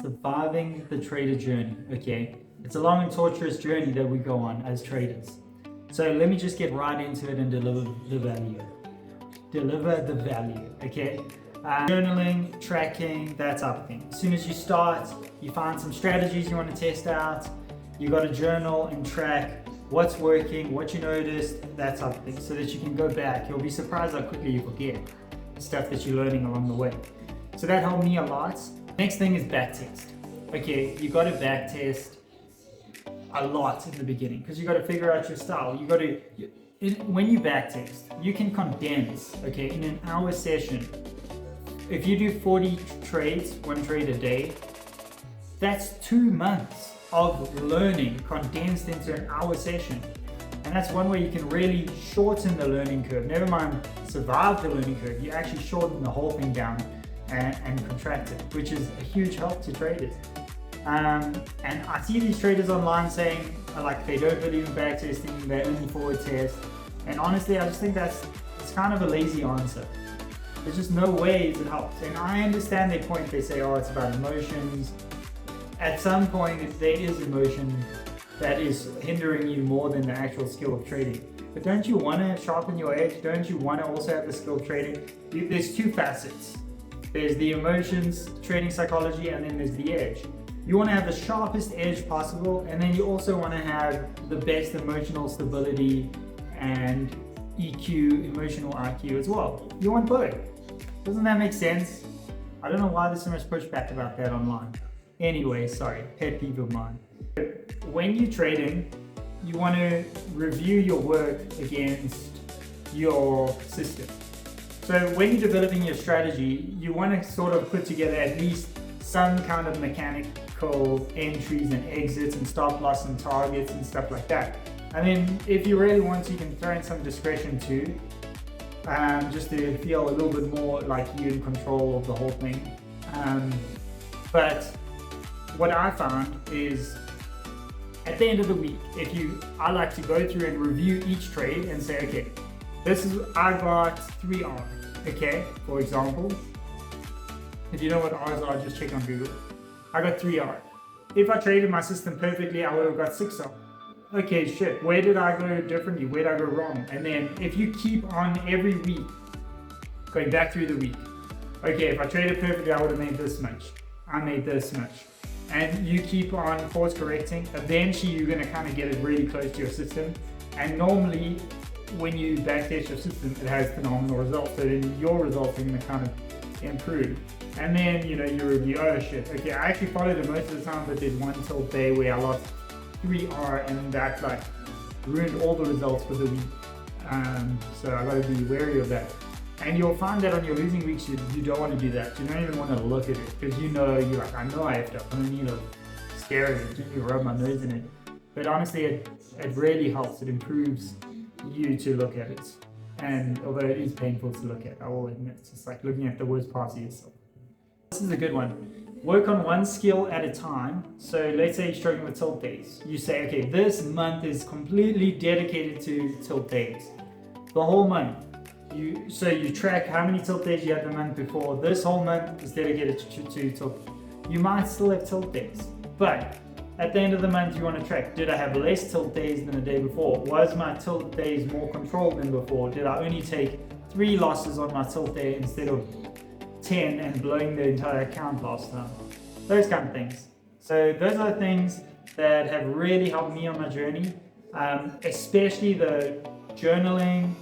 surviving the trader journey, okay? It's a long and torturous journey that we go on as traders. So let me just get right into it and deliver the value. Deliver the value, okay? Journaling, tracking, that type of thing. As soon as you start, you find some strategies you want to test out. You got to journal and track what's working, what you noticed, that type of thing, so that you can go back. You'll be surprised how quickly you forget stuff that you're learning along the way. So that helped me a lot. Next thing is backtest. Okay, you got to backtest a lot in the beginning because you got to figure out your style. You got to, when you backtest, you can condense, okay, in an hour session. If you do 40 trades, one trade a day, that's 2 months of learning condensed into an hour session. And that's one way you can really shorten the learning curve. Never mind survive the learning curve, you actually shorten the whole thing down and contract it, which is a huge help to traders. And I see these traders online saying like they don't believe in backtesting, they only forward test. And honestly, I just think it's kind of a lazy answer. There's just no way it helps. And I understand their point. They say, oh, it's about emotions. At some point, if there is emotion that is hindering you more than the actual skill of trading. But don't you want to sharpen your edge? Don't you want to also have the skill of trading? There's two facets. There's the emotions, trading psychology, and then there's the edge. You want to have the sharpest edge possible, and then you also want to have the best emotional stability and EQ, emotional IQ as well. You want both. Doesn't that make sense? I don't know why there's so much pushback about that online. Anyway, sorry, pet peeve of mine. When you're trading, you want to review your work against your system. So when you're developing your strategy, you want to sort of put together at least some kind of mechanical entries and exits and stop loss and targets and stuff like that. And then if you really want to, you can throw in some discretion too, just to feel a little bit more like you're in control of the whole thing. But what I found is at the end of the week, I like to go through and review each trade and say, okay, I got 3 R, okay? For example, if you know what R's are, just check on Google. I got 3 R. If I traded my system perfectly, I would have got 6 R. Okay, shit, where did I go differently? Where did I go wrong? And then if you keep on every week, going back through the week, okay, if I traded perfectly, I would have made this much. I made this much. And you keep on course correcting, eventually you're going to kind of get it really close to your system. And normally, when you backtest your system, it has phenomenal results. So then your results are going to kind of improve. And then, you review, oh shit, okay, I actually followed it most of the time, but there's one tilt day where I lost 3 R and that like ruined all the results for the week. So I got to be wary of that. And you'll find that on your losing weeks, you don't want to do that. You don't even want to look at it because you're like, I know I have to. I don't need to stare at it, gently rub my nose in it. But honestly, it really helps. It improves you to look at it. And although it is painful to look at, I will admit, it's just like looking at the worst parts of yourself. This is a good one. Work on one skill at a time. So let's say you're struggling with tilt days. You say, okay, this month is completely dedicated to tilt days. The whole month. So you track how many tilt days you had the month before. This whole month is dedicated to tilt. You might still have tilt days, but at the end of the month you want to track, did I have less tilt days than the day before? Was my tilt days more controlled than before? Did I only take 3 losses on my tilt day instead of 10 and blowing the entire account last time? Those kind of things. So those are the things that have really helped me on my journey, especially the journaling,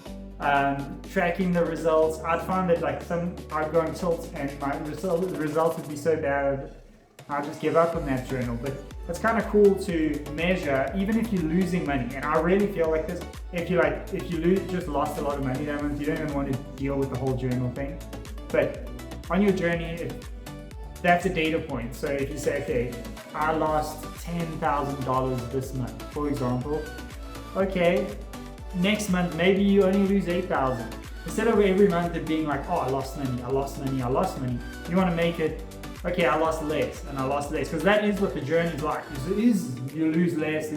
tracking the results. I'd find that I'd go on tilt and the results would be so bad, I'd just give up on that journal. But it's kind of cool to measure, even if you're losing money. And I really feel like this, if you just lost a lot of money that month, you don't even want to deal with the whole journal thing. But on your journey, that's a data point. So if you say, okay, I lost $10,000 this month, for example, okay, next month, maybe you only lose 8,000. Instead of every month it being like, oh, I lost money, you want to make it, okay, I lost less, and I lost less. Because that is what the journey is like. You lose less,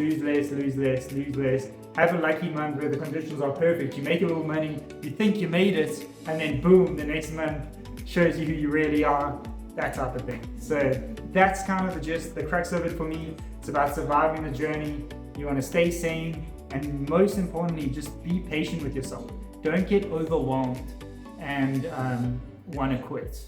have a lucky month where the conditions are perfect, you make a little money, you think you made it, and then boom, the next month shows you who you really are. that type of thing. So that's kind of the gist, the crux of it for me. It's about surviving the journey. You want to stay sane, and most importantly, just be patient with yourself. Don't get overwhelmed and want to quit.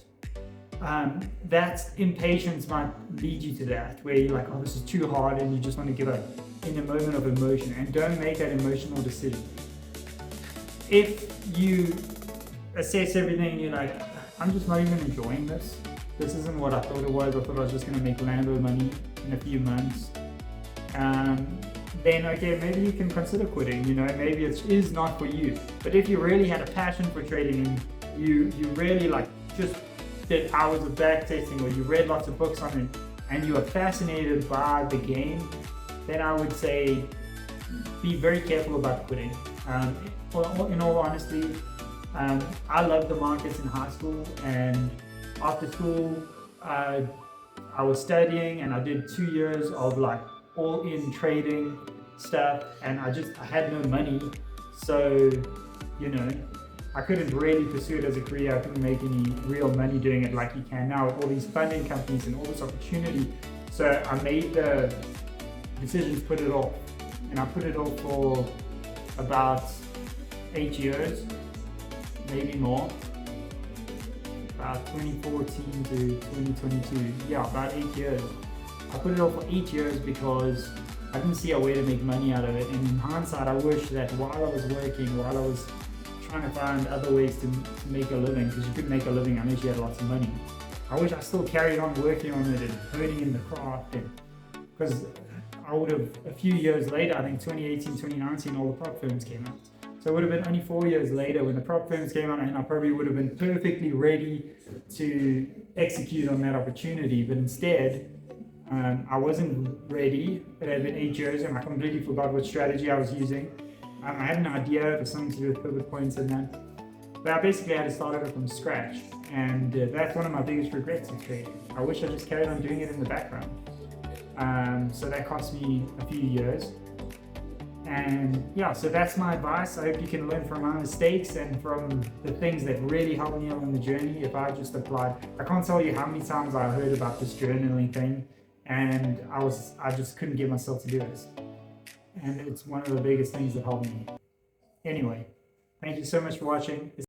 That impatience might lead you to that, where you're like, oh, this is too hard, and you just want to give up in a moment of emotion. And don't make that emotional decision. If you assess everything and you're like, I'm just not even enjoying this. This isn't what I thought it was. I thought I was just going to make Lambo money in a few months. Then okay, maybe you can consider quitting. You know, maybe it is not for you. But if you really had a passion for trading and you really like just did hours of back testing, or you read lots of books on it and you are fascinated by the game, then I would say be very careful about quitting. In all honesty, I loved the markets in high school, and after school I was studying, and I did 2 years of like all in trading stuff, and I had no money, so you know, I couldn't really pursue it as a career. I couldn't make any real money doing it like you can now with all these funding companies and all this opportunity. So I made the decision to put it off, and I put it off for about 8 years, maybe more. About 2014 to 2022, yeah, about 8 years. I put it off for 8 years because I didn't see a way to make money out of it. And in hindsight, I wish that while I was working, while I was trying to find other ways to make a living, because you couldn't make a living unless you had lots of money, I wish I still carried on working on it and honing in the craft. Because I would have, a few years later, I think 2018, 2019, all the prop firms came out. So it would have been only 4 years later when the prop firms came out, and I probably would have been perfectly ready to execute on that opportunity. But instead, I wasn't ready. It had been 8 years, and I completely forgot what strategy I was using. I had an idea for something to do with pivot points and that, but I basically had to start over from scratch, and that's one of my biggest regrets in trading. I wish I just carried on doing it in the background. So that cost me a few years. And yeah, so that's my advice. I hope you can learn from my mistakes and from the things that really helped me along the journey. If I just applied, I can't tell you how many times I heard about this journaling thing, and I just couldn't get myself to do it. And it's one of the biggest things that helped me. Anyway, thank you so much for watching.